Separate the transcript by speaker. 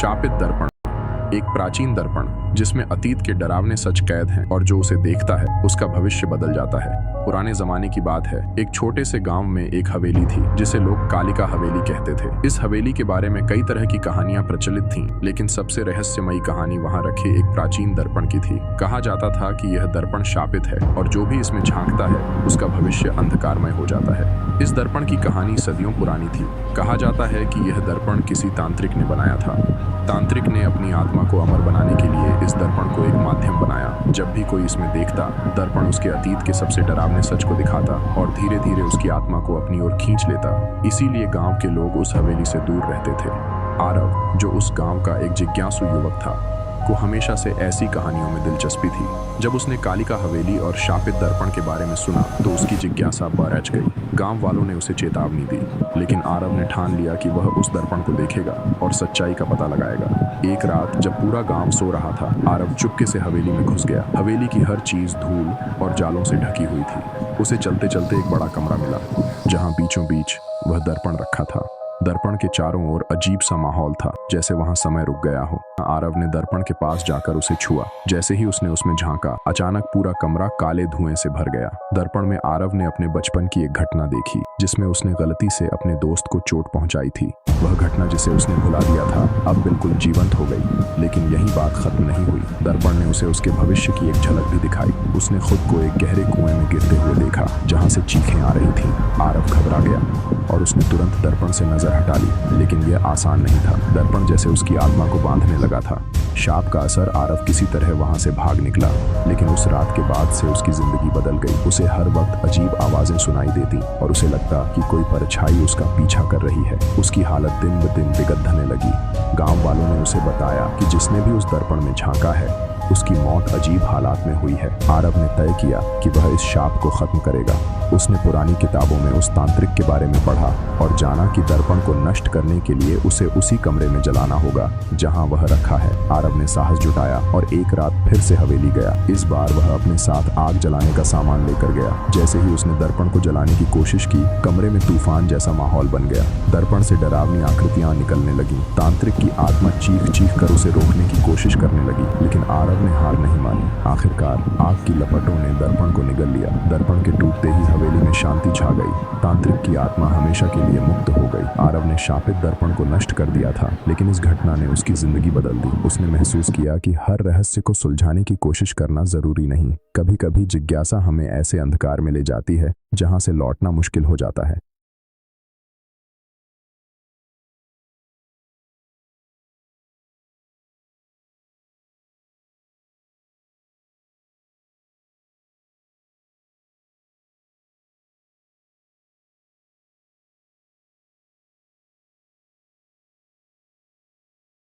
Speaker 1: शापित दर्पण। एक प्राचीन दर्पण जिसमें अतीत के डरावने सच कैद हैं और जो उसे देखता है उसका भविष्य बदल जाता है। पुराने जमाने की बात है, एक छोटे से गांव में एक हवेली थी जिसे लोग कालिका हवेली कहते थे। इस हवेली के बारे में कई तरह की कहानियां प्रचलित थीं, लेकिन सबसे रहस्यमयी कहानी वहां रखे एक प्राचीन दर्पण की थी। कहा जाता था कि यह दर्पण शापित है और जो भी इसमें झांकता है उसका भविष्य अंधकारमय हो जाता है। इस दर्पण की कहानी सदियों पुरानी थी। कहा जाता है कि यह दर्पण किसी तांत्रिक ने बनाया था। तांत्रिक ने अपनी आत्मा को अमर बनाने के लिए इस दर्पण को एक माध्यम बनाया। जब भी कोई इसमें देखता, दर्पण उसके अतीत के सबसे डरावने सच को दिखाता और धीरे धीरे उसकी आत्मा को अपनी ओर खींच लेता। इसीलिए गांव के लोग उस हवेली से दूर रहते थे। आरव, जो उस गांव का एक जिज्ञासु युवक था, को हमेशा से ऐसी कहानियों में दिलचस्पी थी। जब उसने कालिका हवेली और शापित दर्पण के बारे में सुना तो उसकी जिज्ञासा बरच गई। गांव वालों ने उसे चेतावनी दी, लेकिन आरव ने ठान लिया कि वह उस दर्पण को देखेगा और सच्चाई का पता लगाएगा। एक रात जब पूरा गांव सो रहा था, आरव चुपके से हवेली में घुस गया। हवेली की हर चीज धूल और जालों से ढकी हुई थी। उसे चलते चलते एक बड़ा कमरा मिला, जहाँ बीचों बीच वह दर्पण रखा था। दर्पण के चारों ओर अजीब सा माहौल था, जैसे वहां समय रुक गया हो। आरव ने दर्पण के पास जाकर उसे छुआ। जैसे ही उसने उसमें झांका, अचानक पूरा कमरा काले धुएं से भर गया। दर्पण में आरव ने अपने बचपन की एक घटना देखी, जिसमें उसने गलती से अपने दोस्त को चोट पहुंचाई थी। वह घटना जिसे उसने भुला दिया था, अब बिल्कुल जीवंत हो गई। लेकिन यही बात खत्म नहीं हुई। दर्पण ने उसे उसके भविष्य की एक झलक भी दिखाई। उसने खुद को एक गहरे कुएं में गिरते हुए देखा, जहां से चीखें आ रही थीं। आरव घबरा गया और उसने तुरंत दर्पण से नजर हटा ली, लेकिन यह आसान नहीं था। दर्पण जैसे उसकी आत्मा को बांधने लगा था। शाप का असर आरव किसी तरह वहां से भाग निकला, लेकिन उस रात के बाद से उसकी जिंदगी बदल गई। उसे हर वक्त अजीब आवाजें सुनाई देती और उसे लगता कि कोई परछाई उसका पीछा कर रही है। उसकी हालत दिन ब दिन बिगड़ने लगी। गांव वालों ने उसे बताया कि जिसने भी उस दर्पण में झांका है, उसकी मौत अजीब हालात में हुई है। आरव ने तय किया कि वह इस शाप को खत्म करेगा। उसने पुरानी किताबों में उस तांत्रिक के बारे में पढ़ा और जाना कि दर्पण को नष्ट करने के लिए उसे उसी कमरे में जलाना होगा जहां वह रखा है। आरव ने साहस जुटाया और एक रात फिर से हवेली गया। इस बार वह अपने साथ आग जलाने का सामान लेकर गया। जैसे ही उसने दर्पण को जलाने की कोशिश की, कमरे में तूफान जैसा माहौल बन गया। दर्पण से डरावनी आकृतियां निकलने लगी। तांत्रिक की आत्मा चीख चीख कर उसे रोकने की कोशिश करने लगी, लेकिन आरव ने हार नहीं मानी। आखिरकार आग की लपटों ने दर्पण को निगल लिया। दर्पण के टूटते ही हवेली में शांति छा गई। तांत्रिक की आत्मा हमेशा के लिए मुक्त हो गई। आरव ने शापित दर्पण को नष्ट कर दिया था, लेकिन इस घटना ने उसकी जिंदगी बदल दी। उसने महसूस किया कि हर रहस्य को सुलझाने की कोशिश करना जरूरी नहीं। कभी कभी जिज्ञासा हमें ऐसे अंधकार में ले जाती है जहां से लौटना मुश्किल हो जाता है।